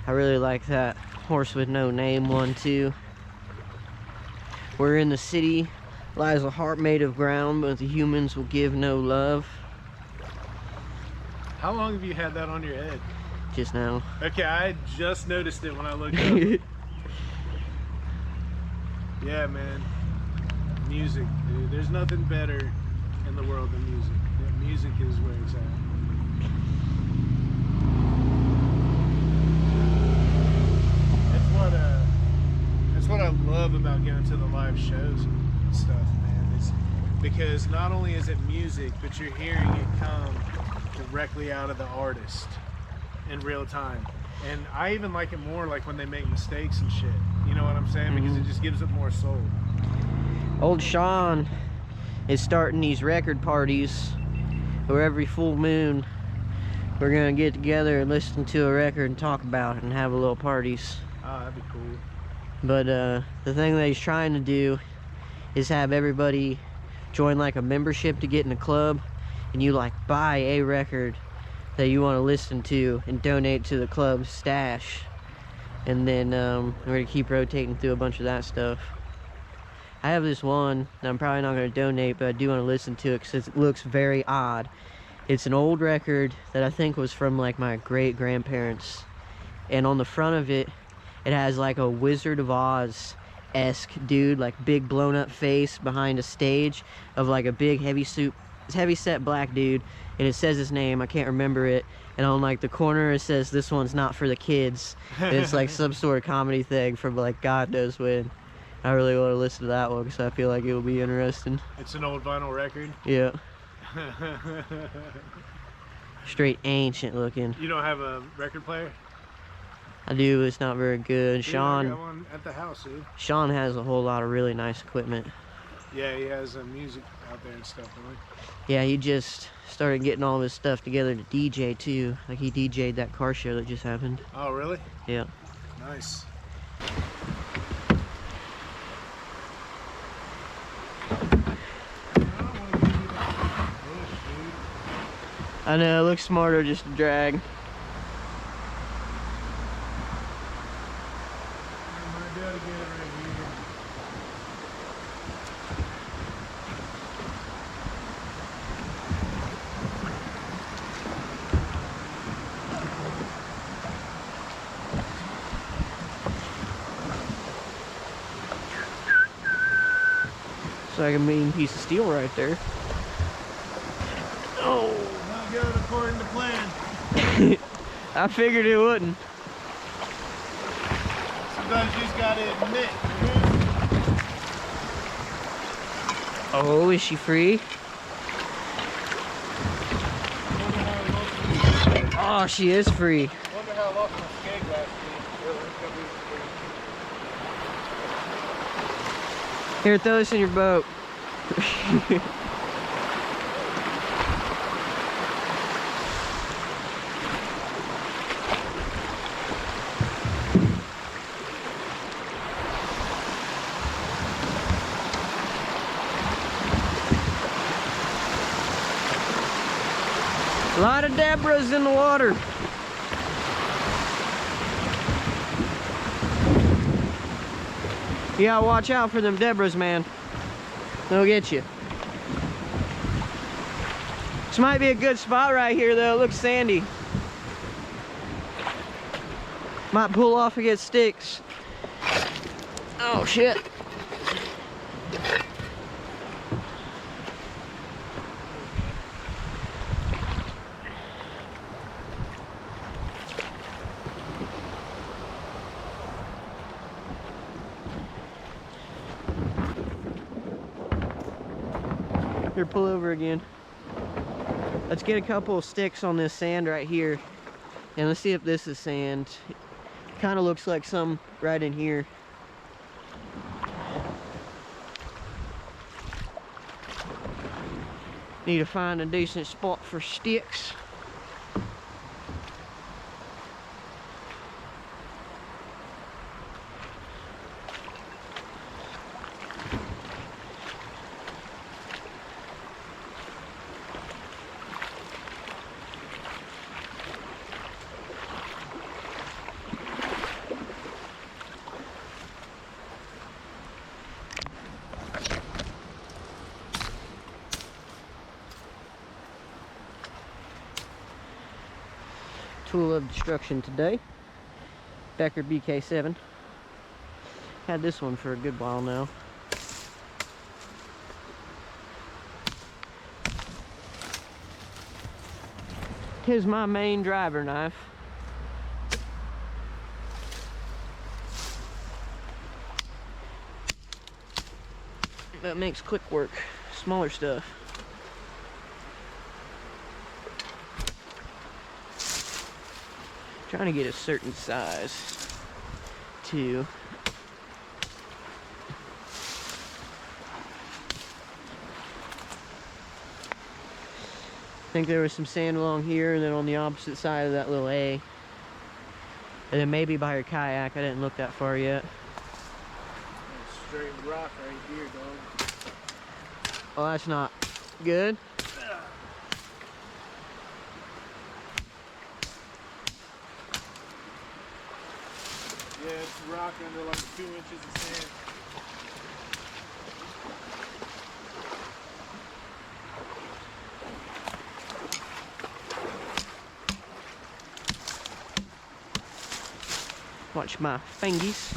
I really like that Horse with No Name one too. Where in the city lies a heart made of ground, but the humans will give no love. How long have you had that on your head? Just now. Okay, I just noticed it when I looked up. Yeah, man. Music, dude. There's nothing better in the world than music. Yeah, music is where it's at. That's what I love about going to the live shows and stuff, man. It's because not only is it music, but you're hearing it come directly out of the artist in real time. And I even like it more like when they make mistakes and shit. You know what I'm saying? Because it just gives it more soul. Old Sean is starting these record parties where every full moon we're gonna get together and listen to a record and talk about it and have a little parties. Oh, that'd be cool. But the thing that he's trying to do is have everybody join like a membership to get in a club, and you like buy a record that you want to listen to and donate to the club's stash, and then we're gonna keep rotating through a bunch of that stuff. I have this one that I'm probably not going to donate, but I do want to listen to it because it looks very odd. It's an old record that I think was from like my great-grandparents, and on the front of it, it has like a Wizard of Oz-esque dude, like big blown up face behind a stage of like a big heavy-set black dude, and it says his name, I can't remember it, and on like the corner it says this one's not for the kids. And it's like some sort of comedy thing from like God knows when. I really want to listen to that one because I feel like it will be interesting. It's an old vinyl record? Yeah. Straight ancient looking. You don't have a record player? I do, it's not very good. Dude, Sean, I got one at the house, dude. Sean has a whole lot of really nice equipment. Yeah, he has music out there and stuff, don't he? Yeah, he just started getting all his stuff together to DJ too. Like he DJ'd that car show that just happened. Oh, really? Yeah. Nice. I know, it looks smarter just to drag. I might be able to get it right here. It's like a mean piece of steel right there. Oh! Not going according to plan. I figured it wouldn't. Sometimes you just gotta admit. Oh, is she free? Oh, she is free. Wonder how I lost my skate last week. Here, throw this in your boat. A lot of Deborahs in the water. You gotta watch out for them Deborahs, man. They'll get you. This might be a good spot right here, though. It looks sandy. Might pull off against sticks. Oh, shit. Here, pull over again. Let's get a couple of sticks on this sand right here, and let's see if this is sand. It kind of looks like some right in here. Need to find a decent spot for sticks. tool of destruction today. Becker BK7. Had this one for a good while now. Here's my main driver knife. That makes quick work, smaller stuff. Trying to get a certain size too. I think there was some sand along here, and then on the opposite side of that little A. And then maybe by your kayak. I didn't look that far yet. Straight rock right here, dog. Oh, that's not good. Yeah, it's rock under like 2 inches of sand. Watch my fingies.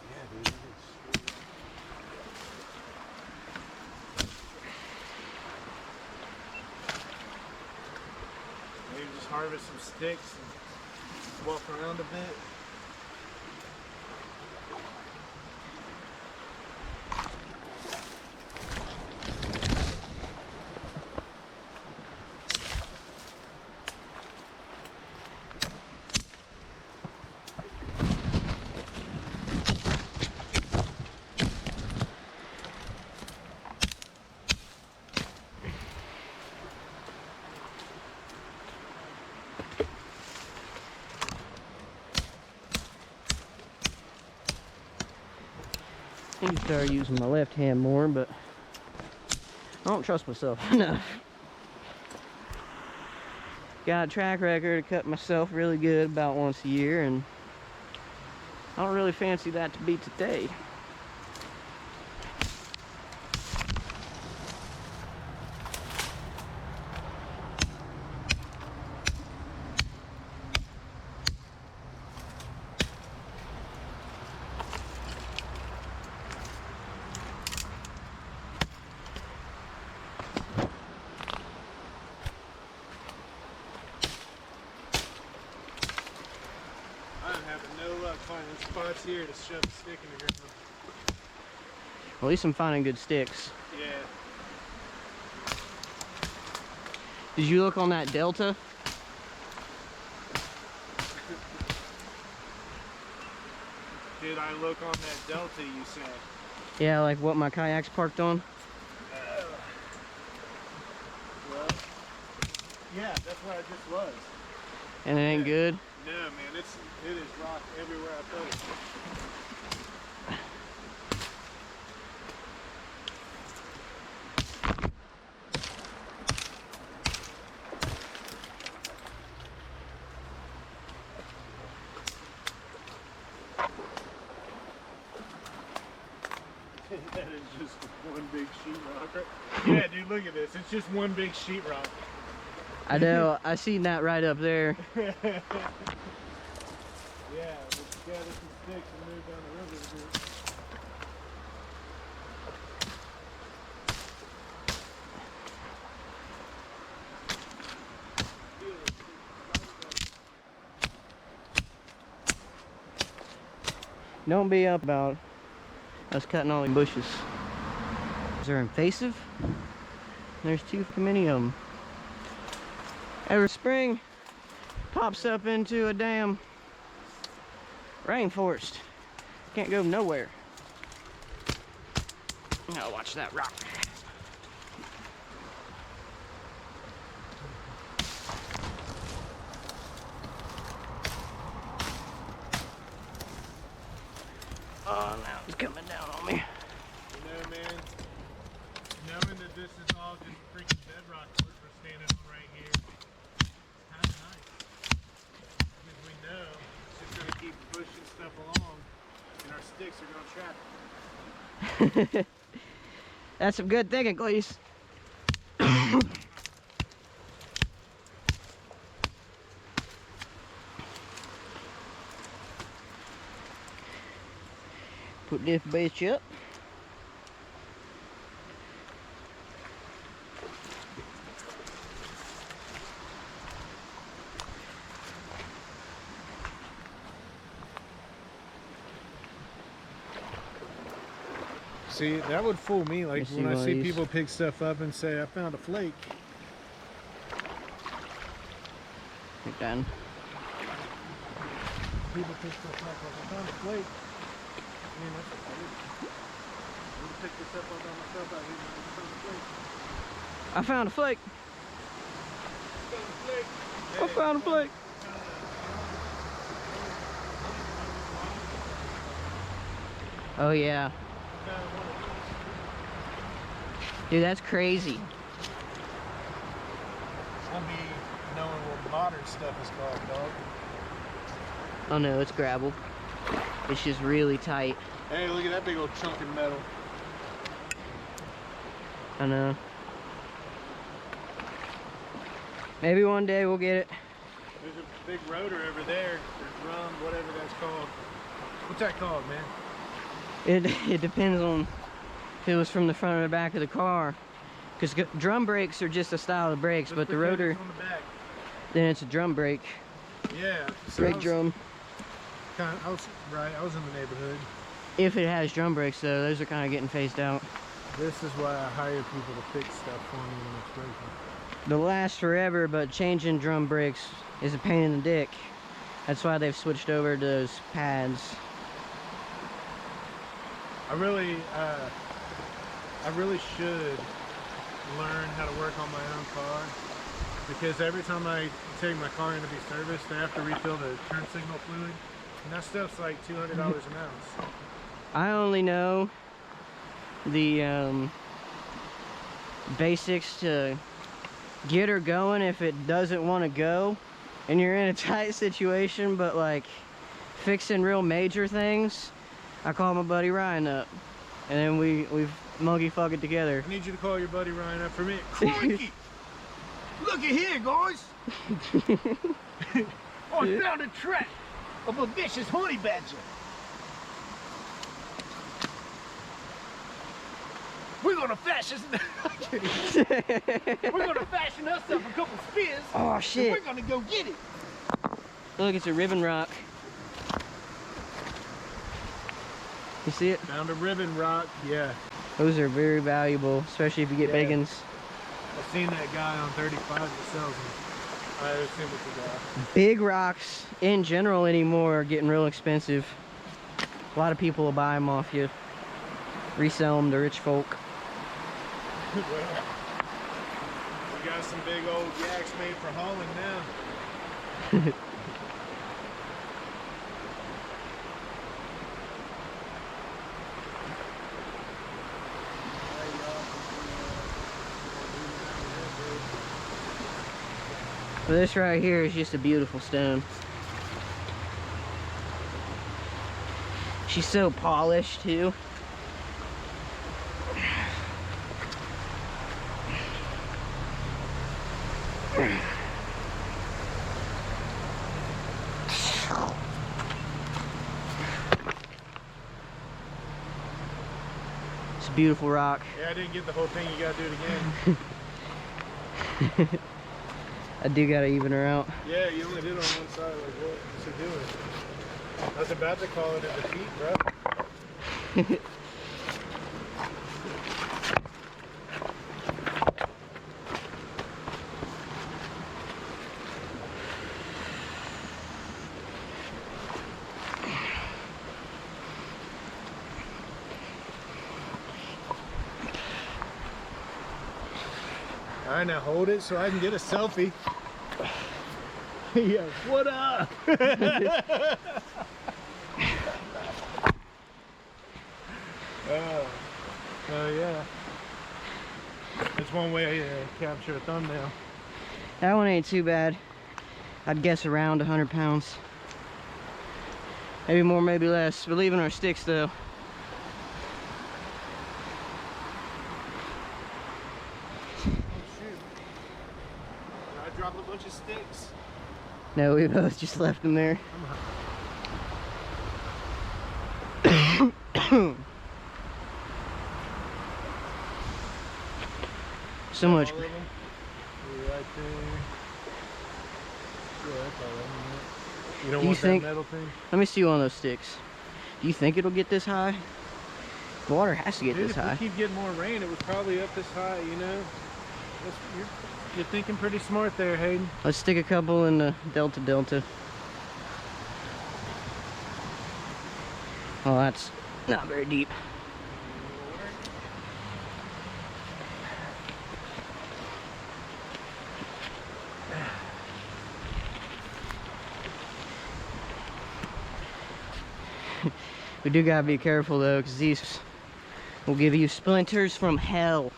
Yeah, dude. Maybe just harvest some sticks and walk around a bit. I need to start using my left hand more, but I don't trust myself enough. Got a track record to cut myself really good about once a year, and I don't really fancy that to be today. I'm having no luck finding spots here to shove a stick in the ground. At least I'm finding good sticks. Yeah. Did you look on that delta? Did I look on that delta you said? Yeah, like what my kayak's parked on. Well, yeah, that's where I just was. And it ain't good. No, man, it is rock everywhere I put it. That is just one big sheetrock. Right? Yeah, dude, look at this. It's just one big sheetrock. I know, I seen that right up there. Yeah, let's gather some sticks and move down the river a bit. Don't be up about us cutting all the bushes. They're invasive. There's too many of them. Every spring pops up into a damn rainforest. Can't go nowhere. Now watch that rock. Oh, now it's coming down on me. You know, man, knowing that this is all just freaking bedrock we're standing on right here, it's kind of nice. Because we know it's just going to keep pushing stuff along, and our sticks are going to trap it. That's some good thinking, Cleese. Put this bitch up. See, that would fool me. Like Let's see when I one of see these. people pick stuff up and say, I found a flake. You're done. People pick stuff up like, I found a flake. I mean, that's a flake. I'm gonna pick this up all by myself out here. I found a flake. I found a flake. I found a flake. Oh yeah. Dude, that's crazy. I'll be knowing what modern stuff is called, dog. Oh no, it's gravel. It's just really tight. Hey, look at that big old chunk of metal. I know. Maybe one day we'll get it. There's a big rotor over there, or drum, whatever that's called. What's that called, man? It depends on if it was from the front or the back of the car. Because drum brakes are just a style of brakes, but the rotor, on the back. then it's a drum brake. Yeah. So Brake drum. I was in the neighborhood. If it has drum brakes though, those are kind of getting phased out. This is why I hire people to fix stuff for me when it's breaking. They'll last forever, but changing drum brakes is a pain in the dick. That's why they've switched over to those pads. I really should learn how to work on my own car, because every time I take my car in to be serviced, I have to refill the turn signal fluid, and that stuff's like $200 an ounce. I only know the basics to get her going if it doesn't want to go and you're in a tight situation, but like fixing real major things, I call my buddy Ryan up and then we've monkey fuck it together. I need you to call your buddy Ryan up for me. Crikey! Look at here, guys! I found a track of a vicious honey badger. We're gonna fashion we're gonna fashion us up a couple spears. Oh and shit. we're gonna go get it. Look, it's a ribbon rock. You see it? Found a ribbon rock, yeah. Those are very valuable, especially if you get Yeah. bacons. I've seen that guy on 35 that sells them. I assume it's a guy. Big rocks in general anymore are getting real expensive. A lot of people will buy them off you, resell them to rich folk. Well, we got some big old yaks made for hauling now. But this right here is just a beautiful stone. She's so polished too. It's a beautiful rock. Yeah, I didn't get the whole thing. You gotta do it again. I do gotta even her out. Yeah, you only did it on one side. Like, what's it doing? I was about to call it a defeat, bro. All right, now hold it so I can get a selfie. Yeah, what up? Oh yeah. That's one way to capture a thumbnail. That one ain't too bad. I'd guess around 100 pounds. Maybe more, maybe less. We're leaving our sticks though. I dropped a bunch of sticks. No, we both just left them there. So much. All of them? Right there. Yeah, that's all of them. You don't want that metal thing? Let me see one of those sticks. Do you think it'll get this high? The water has to get this high. If we keep getting more rain, it was probably up this high, you know? You're thinking pretty smart there, Hayden. Let's stick a couple in the delta. Oh, that's not very deep. We do gotta be careful though, because these will give you splinters from hell.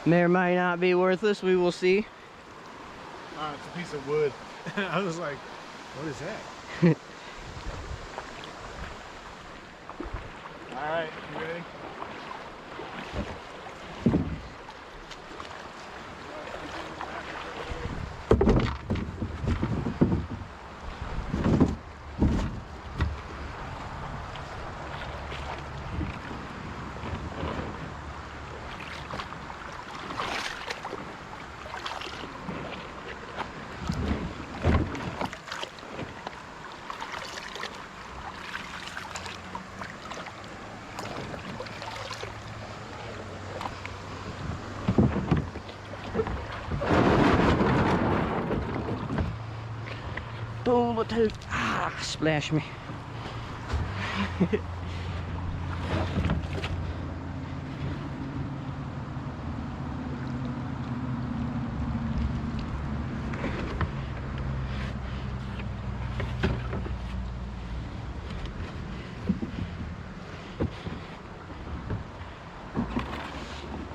May or may not be worthless, we will see. It's a piece of wood. I was like, what is that? All right, you ready? Boom, what the? Ah, splash me.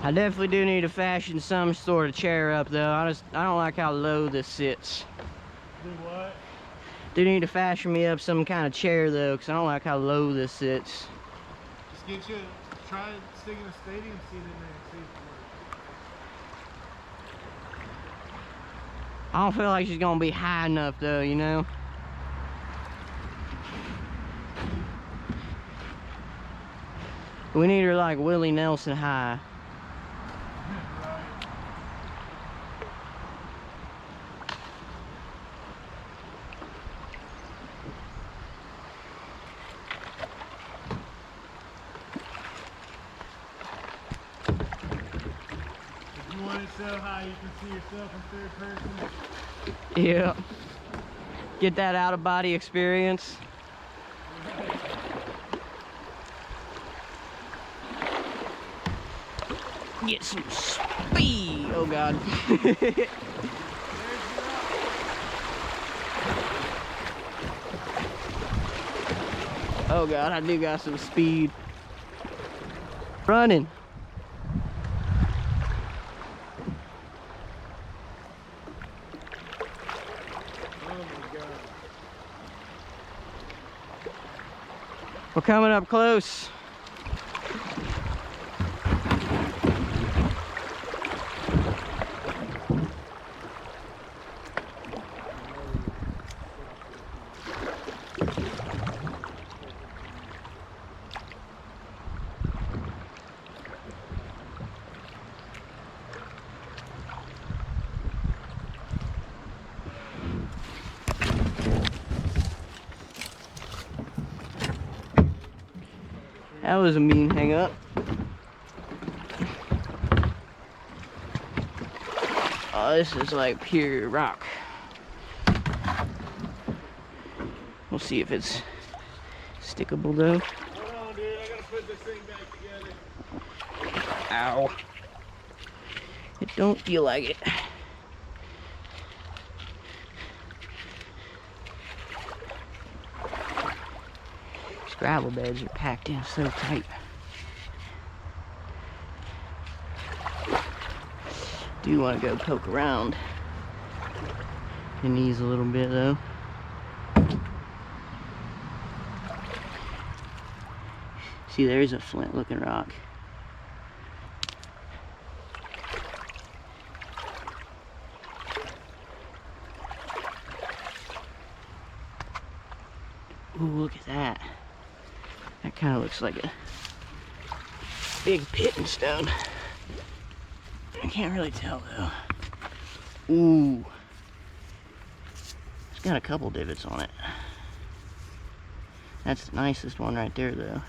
I definitely do need to fashion some sort of chair up though. I don't like how low this sits. Do what? Do need to fashion me up some kind of chair though, because I don't like how low this sits. Just get you, try sticking a stadium seat in there and see if it works. I don't feel like she's gonna be high enough though, you know? We need her like Willie Nelson high. So high you can see yourself in third person. Yeah. Get that out of body experience. Get some speed. Oh God. Oh God, I do got some speed. Running. We're coming up close. That was a mean hang up. Oh, this is like pure rock. We'll see if it's stickable though. Hold on, dude. I gotta put this thing back together. Ow. It don't feel like it. These gravel beds are packed in so tight. Do want to go poke around in these a little bit though. See, there's a flint looking rock. Ooh, look at that. That kind of looks like a big pitting stone. I can't really tell though. Ooh. It's got a couple divots on it. That's the nicest one right there though.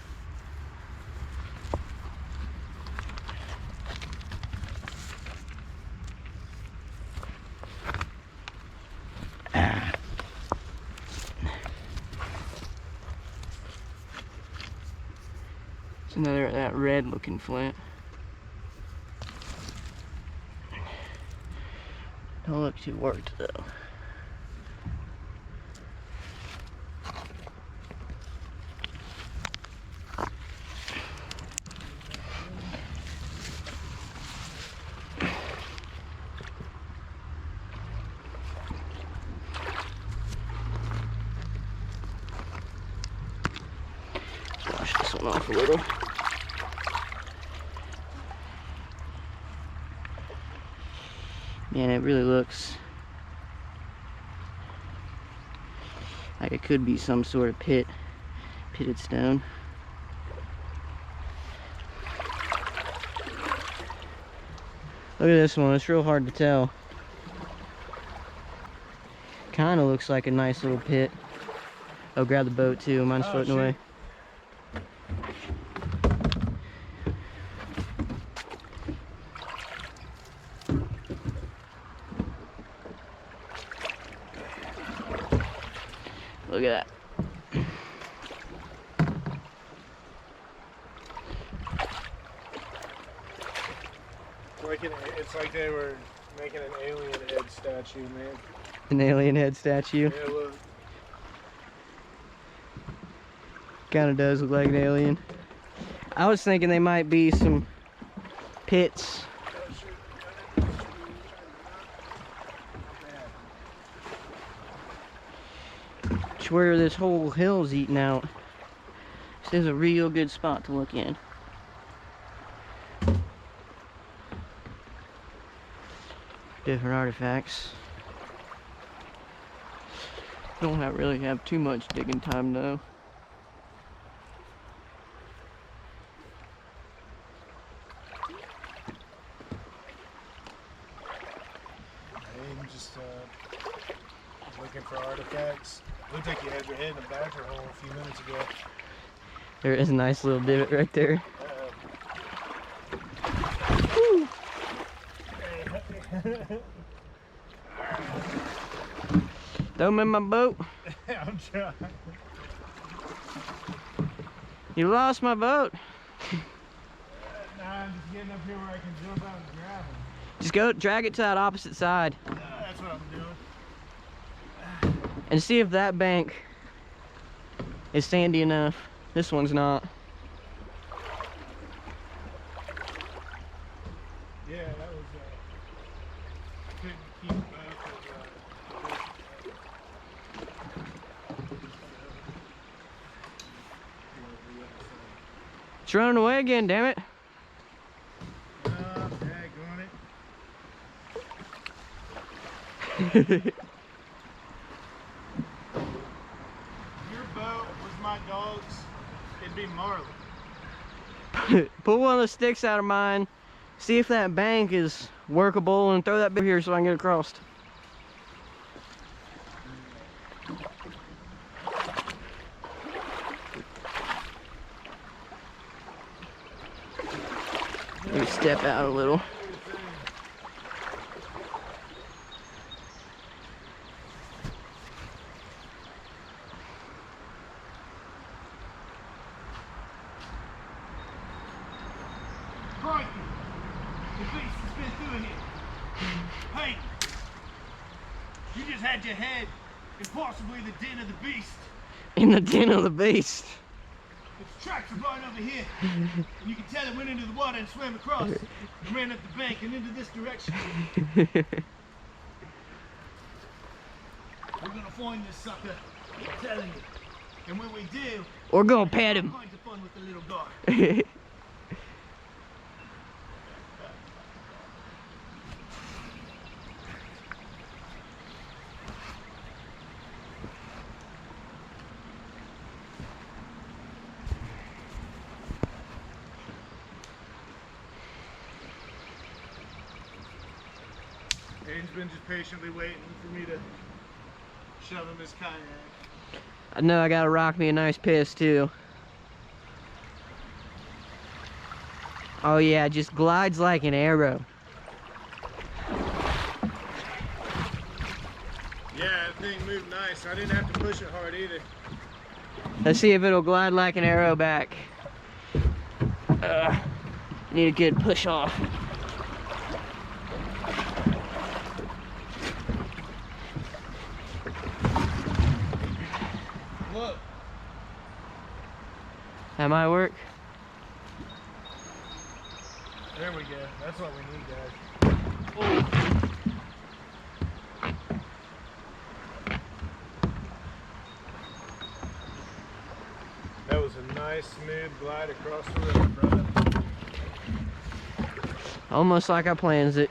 It's another that red looking flint. Don't look too worked though. Wash this one off a little. Man, it really looks like it could be some sort of pitted stone. Look at this one, it's real hard to tell. Kind of looks like a nice little pit. Oh, grab the boat too, mine's floating away. Look at that. It's like they were making an alien head statue, man. An alien head statue? Yeah, look. Kind of does look like an alien. I was thinking they might be some pits. It's where this whole hill's eaten out. This is a real good spot to look in. Different artifacts. Don't really have too much digging time though. I'm just looking for artifacts. Looked like you had your head in a badger hole a few minutes ago. There is a nice little divot right there. Throw them in my boat. I'm trying. You lost my boat. Nah, I'm just getting up here where I can jump out and grab them. Just go drag it to that opposite side. That's what I'm doing. And see if that bank is sandy enough. This one's not. Yeah, that was couldn't keep up It's running away again, damn it. daggone it. Your boat was my dog's, it'd be Marley. Pull one of the sticks out of mine. See if that bank is workable and throw that bit here so I can get across. Maybe step out a little. Crikey! The beast has been through here. Hey! You just had your head in possibly the den of the beast. In the den of the beast. Its tracks are right over here. And you can tell it went into the water and swam across. And ran up the bank and into this direction. We're gonna find this sucker. I'm telling you. And when we do, We're gonna pet him. all kinds of fun with the little guy. Hayden's been just patiently waiting for me to shove him his kayak. I know I gotta rock me a nice piss too. Oh yeah, it just glides like an arrow. Yeah, that thing moved nice. I didn't have to push it hard either. Let's see if it'll glide like an arrow back. Need a good push off. Look. That might work. There we go. That's what we need, guys. Oh. That was a nice, smooth glide across the river, brother. Almost like I plans it.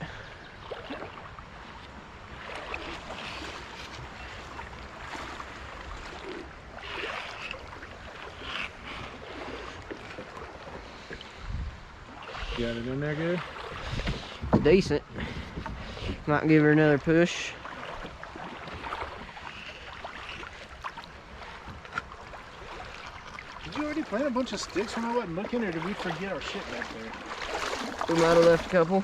Got it in there good? Decent. Might give her another push. Did you already plant a bunch of sticks when I wasn't looking, or did we forget our shit back there? We might have left a couple.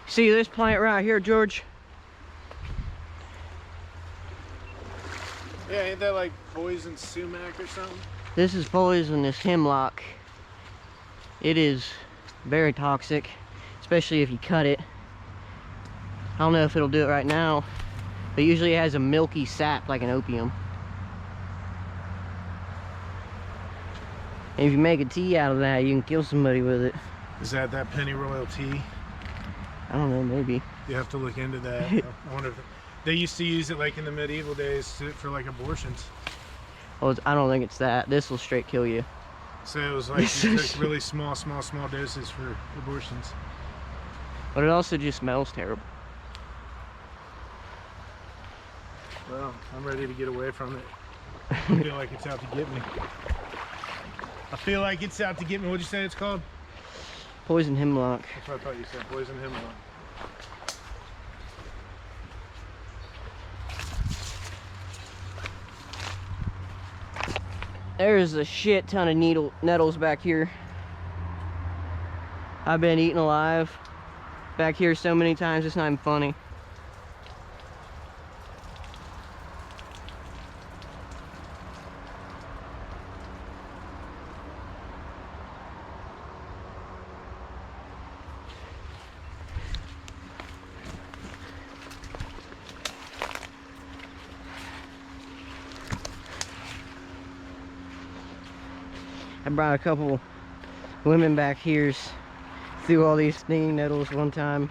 See this plant right here, George? Yeah, ain't that like poison sumac or something? This is poisonous hemlock. It is very toxic, especially if you cut it. I don't know if it'll do it right now, but usually it has a milky sap like an opium. And if you make a tea out of that, you can kill somebody with it. Is that pennyroyal tea? I don't know, maybe. You have to look into that. I wonder if they used to use it like in the medieval days for like abortions. Oh, I don't think it's that. This will straight kill you. So it was like you took really small doses for abortions. But it also just smells terrible. Well, I'm ready to get away from it. I feel like it's out to get me. I feel like it's out to get me. What'd you say it's called? Poison hemlock. That's what I thought you said. Poison hemlock. There's a shit ton of nettles back here. I've been eaten alive back here so many times, it's not even funny. I brought a couple women back here through all these stinging nettles one time,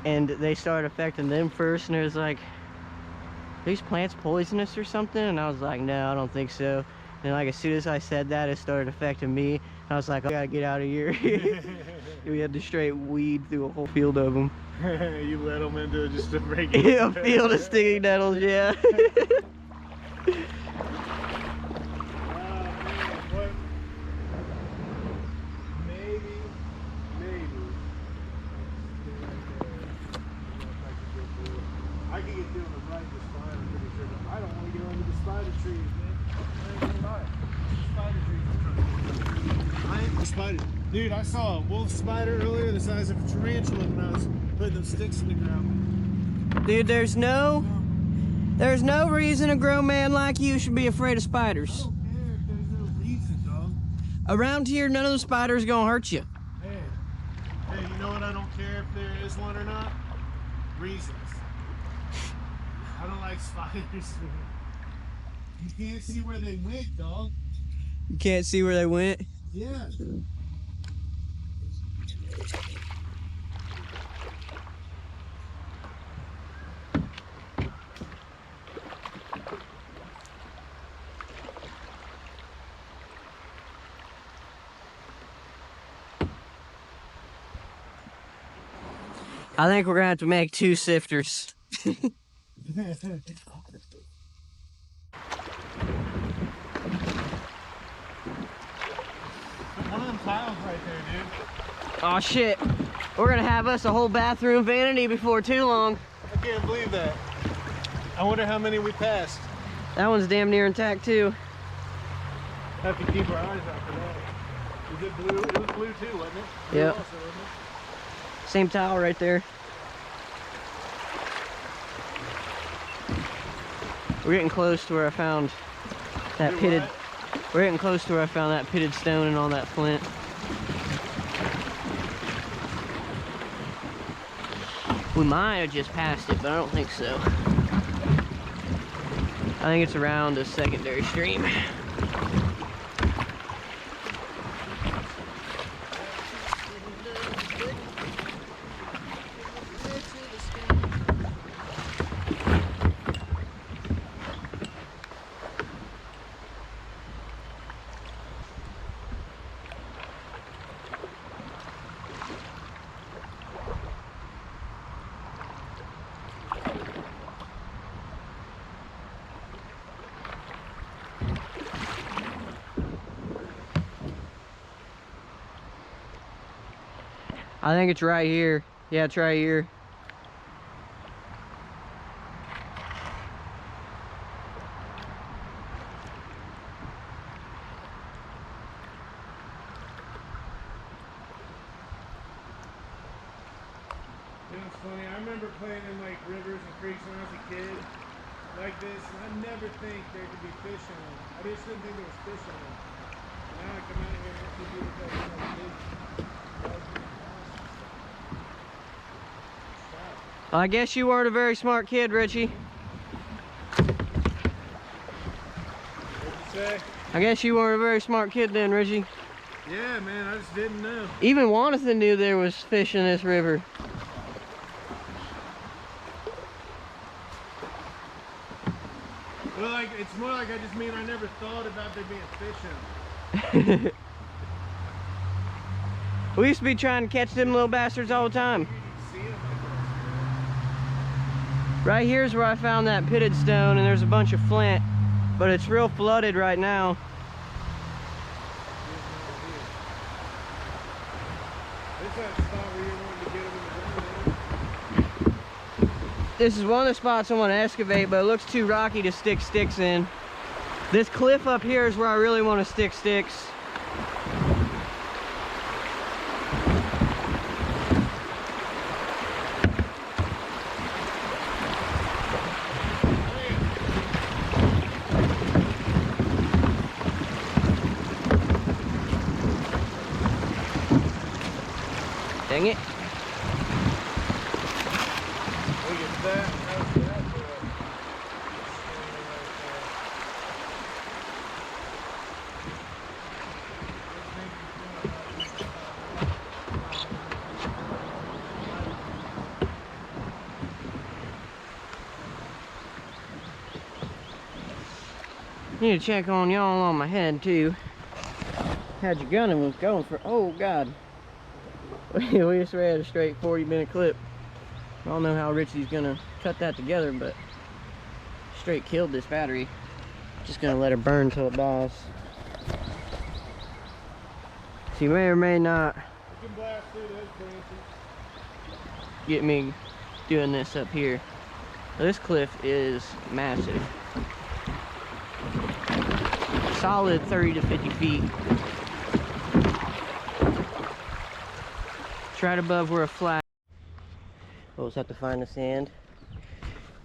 and they started affecting them first, and it was like, are these plants poisonous or something? And I was like, no, I don't think so. And like as soon as I said that, it started affecting me. I was like, I gotta get out of here. We had to straight weed through a whole field of them. You let them into just a regular Yeah, a field of stinging nettles, yeah. Dude, I saw a wolf spider earlier the size of a tarantula when I was putting them sticks in the ground. Dude, there's no reason a grown man like you should be afraid of spiders. I don't care if there's no reason, dog. Around here, none of the spiders gonna hurt you. Hey, you know what? I don't care if there is one or not. Reasons. I don't like spiders. You can't see where they went, dog. You can't see where they went? Yeah. I think we're gonna have to make 2 sifters. One of them tiles right there, dude. Oh shit. We're gonna have us a whole bathroom vanity before too long. I can't believe that. I wonder how many we passed. That one's damn near intact too. Have to keep our eyes out for that. Was it blue? It was blue too, wasn't it? Blue Yep. also, wasn't it? Same tile right there. We're getting close to where I found that Do pitted. what? We're getting close to where I found that pitted stone and all that flint. We might have just passed it, but I don't think so. I think it's around a secondary stream. I think it's right here. Yeah, it's right here. You know, it's funny. I remember playing in like rivers and creeks when I was a kid, like this, and I never think there could be fish in them. I just didn't think there was fish in them. Now I come out here and see people like, big. I guess you weren't a very smart kid, Richie. What'd you say? I guess you weren't a very smart kid then, Richie. Yeah, man, I just didn't know. Even Wanathan knew there was fish in this river. Well, like, it's more like I just mean I never thought about there being fish in them. We used to be trying to catch them little bastards all the time. You see them like Right here's where I found that pitted stone, and there's a bunch of flint, but it's real flooded right now. this. This that spot where you're wanting to get them in the ground. This is one of the spots I want to excavate, but it looks too rocky to stick sticks in. This cliff up here is where I really want to stick sticks. Dang it. Look at that. How's that for a Need to check on y'all on my head too. Had your gun and was going for, oh God. We just read a straight 40-minute clip. I don't know how Richie's gonna cut that together, but straight killed this battery. Just gonna let her burn till it dies. So you may or may not You can blast through those branches. get me doing this up here. This cliff is massive. Solid 30 to 50 feet. It's right above where a flat. We'll just have to find the sand.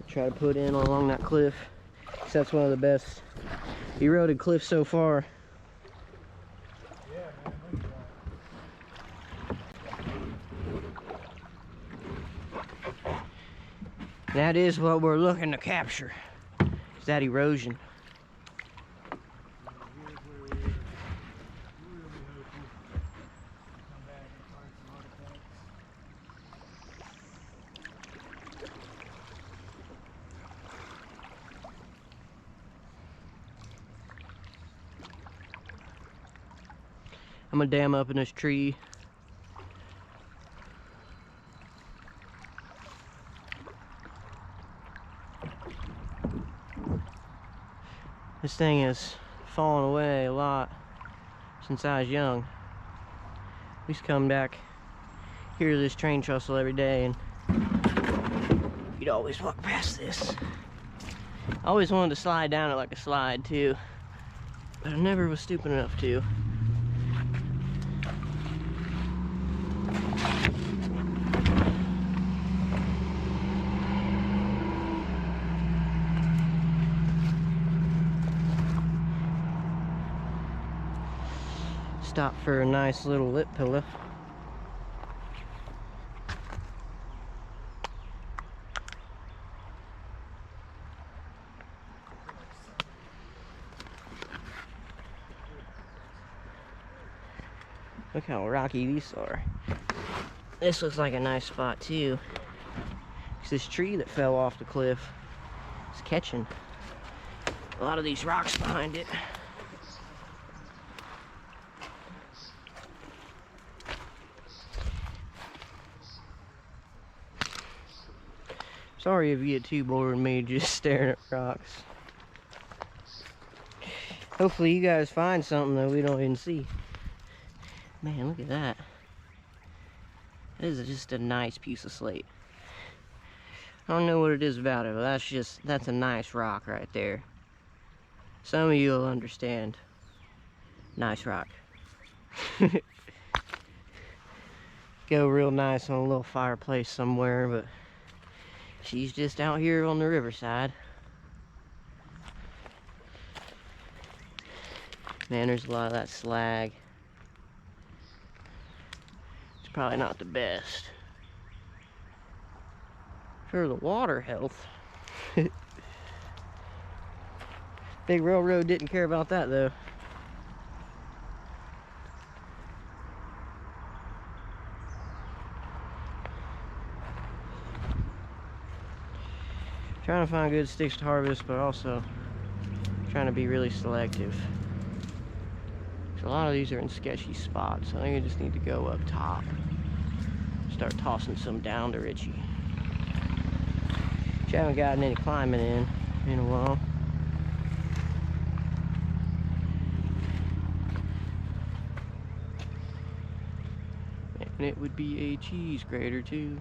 Try to put in along that cliff. So that's one of the best eroded cliffs so far. Yeah, man, look at that. That is what we're looking to capture. Is that erosion. Here's where we're really hoping to come back and find some artifacts. I'm gonna dam up in this tree. This thing has fallen away a lot since I was young. We used to come back here to this train trestle every day, and you'd always walk past this. I always wanted to slide down it like a slide too, but I never was stupid enough to. Stop for a nice little lip pillow. Look how rocky these are. This looks like a nice spot too. It's this tree that fell off the cliff. It's catching a lot of these rocks behind it. Sorry if you get too bored with me just staring at rocks. Hopefully you guys find something that we don't even see. Man, look at that. That is just a nice piece of slate. I don't know what it is about it, but that's a nice rock right there. Some of you will understand. Nice rock. Go real nice on a little fireplace somewhere, but she's just out here on the riverside. Man, there's a lot of that slag. It's probably not the best for the water health. Big railroad didn't care about that though. Trying to find good sticks to harvest, but also trying to be really selective. So a lot of these are in sketchy spots. I think I just need to go up top. Start tossing some down to Richie. Which I haven't gotten any climbing in a while. And it would be a cheese grater too.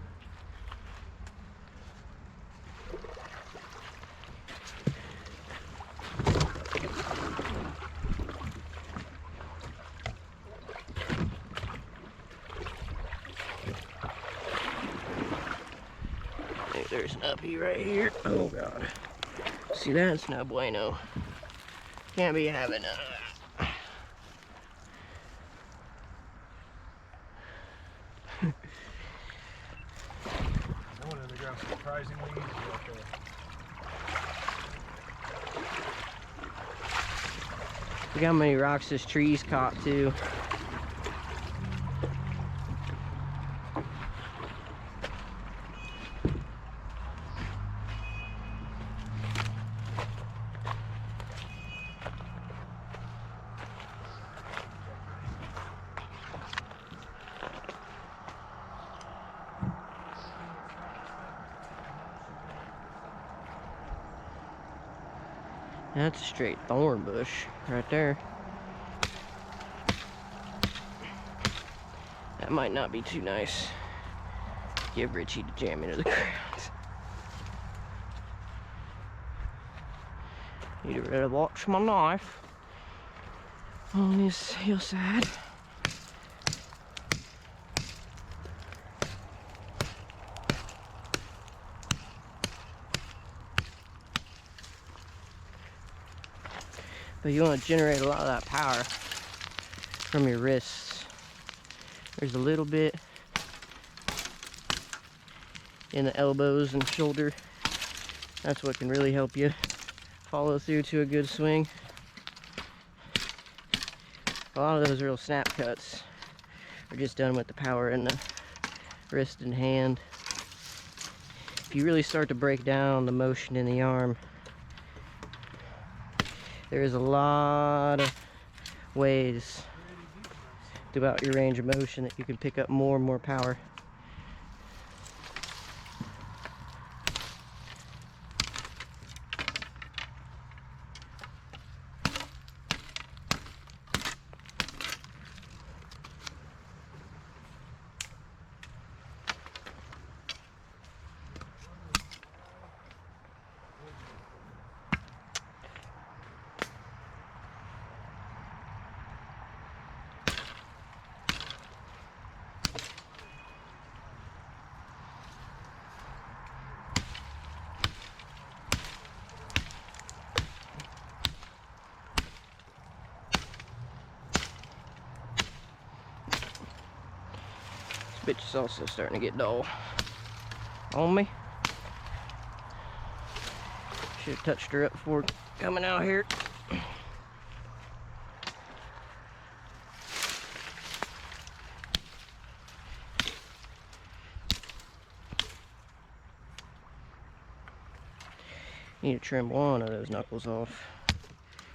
There's an uppy right here. Oh god. See, that's no bueno. Can't be having none of that. That one in the ground surprisingly easy right there. Look how many rocks this tree's caught too. That's a straight thorn bush right there. That might not be too nice. Give Richie to jam into the ground. Need to really watch my knife on this hillside. But you want to generate a lot of that power from your wrists. There's a little bit in the elbows and shoulder. That's what can really help you follow through to a good swing. A lot of those real snap cuts are just done with the power in the wrist and hand. If you really start to break down the motion in the arm, there's a lot of ways throughout your range of motion that you can pick up more and more power. bitch is also starting to get dull on me. Should have touched her up before coming out here. Need to trim one of those knuckles off.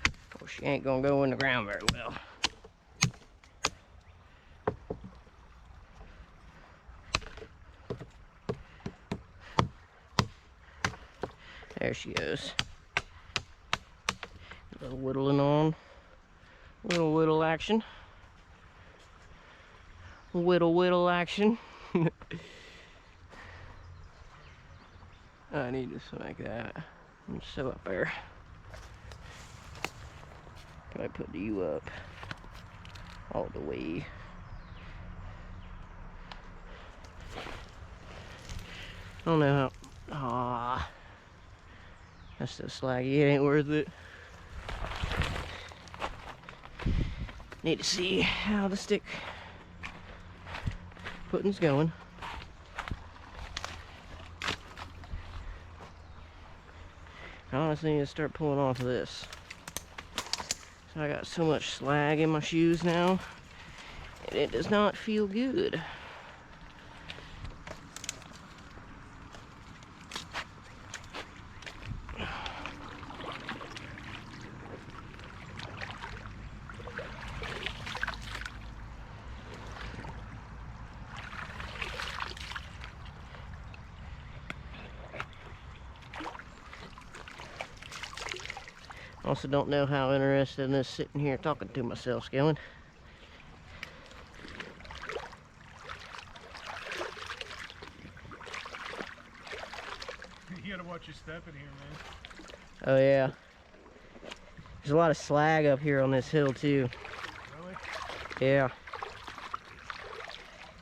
Of course, she ain't gonna go in the ground very well. There she goes. A little whittling on. Little whittle action. Whittle action. I need to smack that. I'm so up there. Can I put you up all the way? I don't know how. Ah, that's so slaggy. It ain't worth it. Need to see how the stick putting's going. I honestly need to start pulling off of this. So I got so much slag in my shoes now, and it does not feel good. Also don't know how interested in this sitting here talking to myself going. You gotta watch your step in here, man. Oh yeah. There's a lot of slag up here on this hill too. Really? Yeah.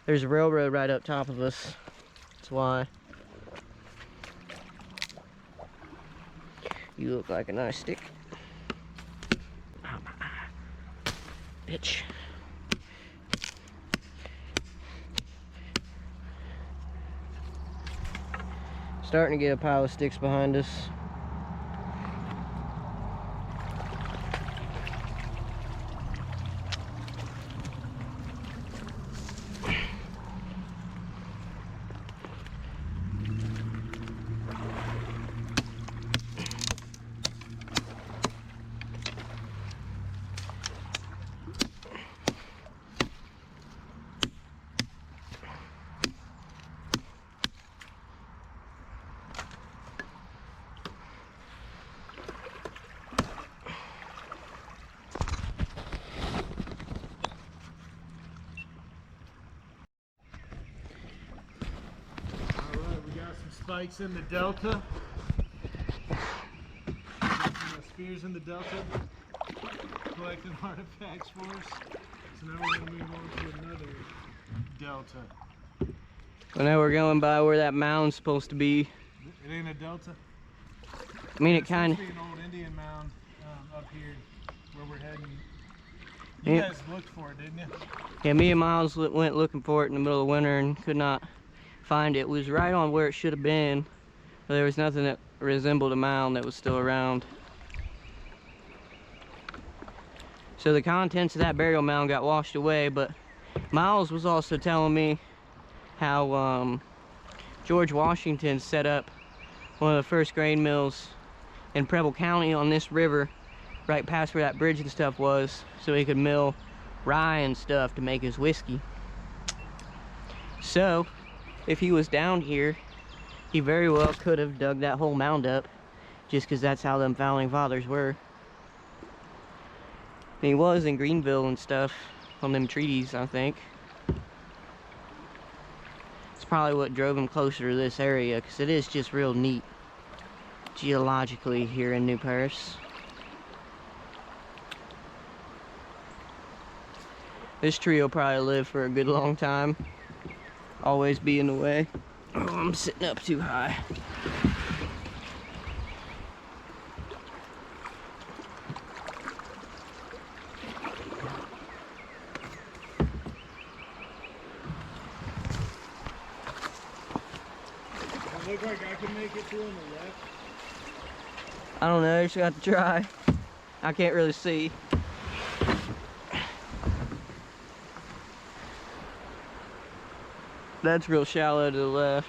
There's a railroad right up top of us. That's why. You look like a nice stick. Bitch. Starting to get a pile of sticks behind us. Spikes in the delta. Some spears in the delta. Collecting artifacts for us. So now we're going to move on to another delta. I know we're going by where that mound's supposed to be. It ain't a delta? I mean, it kind of... It's an old Indian mound up here where we're heading. You guys looked for it, didn't you? Yeah, me and Miles went looking for it in the middle of winter and could not find it. It was right on where it should have been, but there was nothing that resembled a mound that was still around. So the contents of that burial mound got washed away, but Miles was also telling me how George Washington set up one of the first grain mills in Preble County on this river, right past where that bridge and stuff was, so he could mill rye and stuff to make his whiskey. So if he was down here, he very well could have dug that whole mound up, just because that's how them founding fathers were. And he was in Greenville and stuff on them treaties, I think. It's probably what drove him closer to this area, because it is just real neat geologically here in New Paris. This tree will probably live for a good long time. Always be in the way. Oh, I'm sitting up too high. can make it through on the left? I don't know, just got to try. I can't really see. That's real shallow to the left.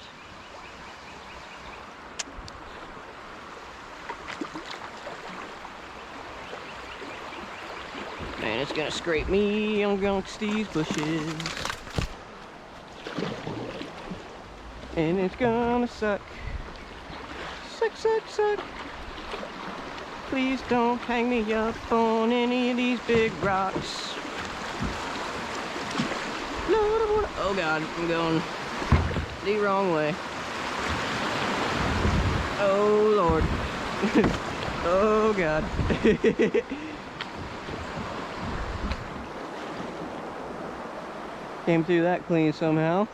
Man, it's gonna scrape me amongst these bushes. And it's gonna suck. Suck, suck, suck. Please don't hang me up on any of these big rocks. Oh God, I'm going the wrong way. Oh Lord. Oh God. Came through that clean somehow.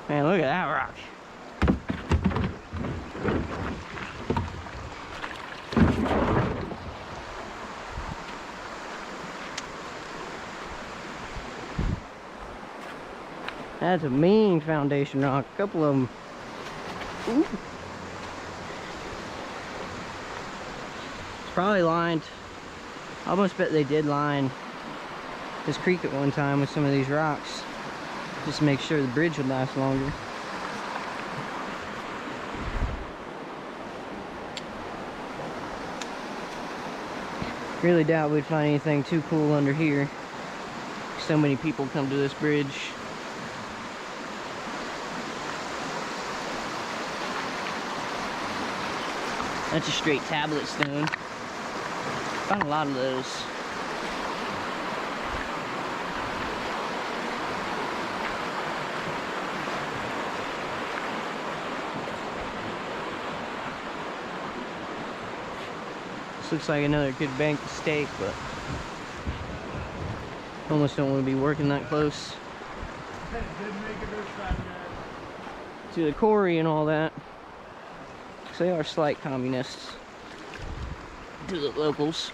Man, look at that rock. That's a mean foundation rock. A couple of them. Ooh. It's probably lined. I almost bet they did line this creek at one time with some of these rocks, just to make sure the bridge would last longer. Really doubt we'd find anything too cool under here. So many people come to this bridge. That's a straight tablet stone. Found a lot of those. This looks like another good bank of steak, but almost don't want to be working that close to the quarry and all that. So they are slight communists to the locals.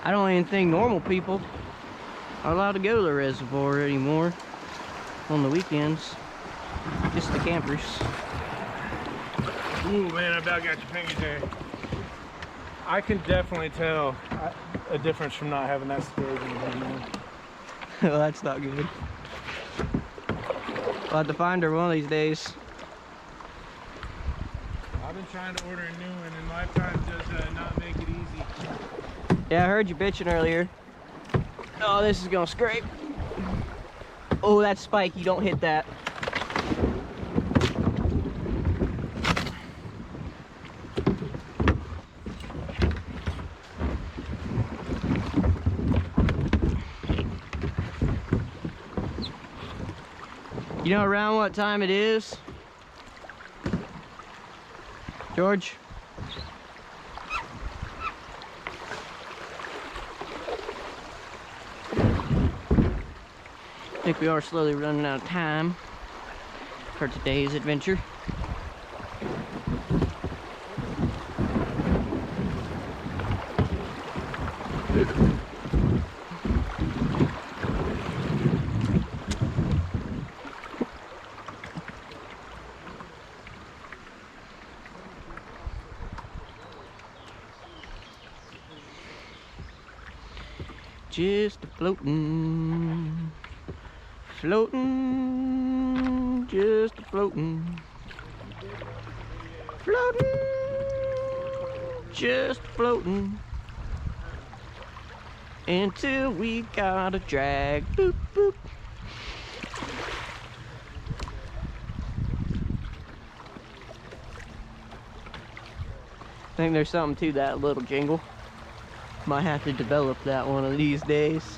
I don't even think normal people are allowed to go to the reservoir anymore on the weekends. Just the campers. Ooh, man, I about got your fingers there. I can definitely tell a difference from not having that storage in there, man. Well, that's not good. We'll have to find her one of these days. I've been trying to order a new one, and Lifetime does not make it easy. Yeah, I heard you bitching earlier. Oh, this is gonna scrape. Oh, that's spiky. Don't hit that. You know around what time it is, George? I think we are slowly running out of time for today's adventure. Just floating, floating, just floating, floating, just floating, until we gotta drag, boop, boop. I think there's something to that little jingle. Might have to develop that one of these days.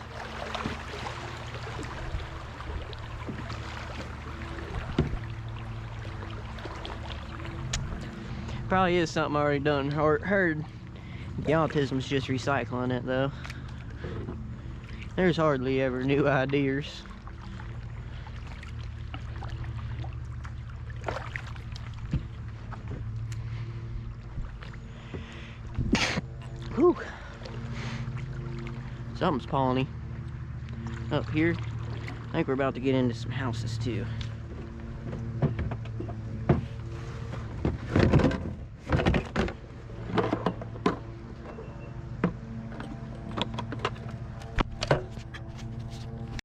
Probably is something I already done or heard. The autism's just recycling it though. There's hardly ever new ideas. Whew. Something's pawing. up here. I think we're about to get into some houses too.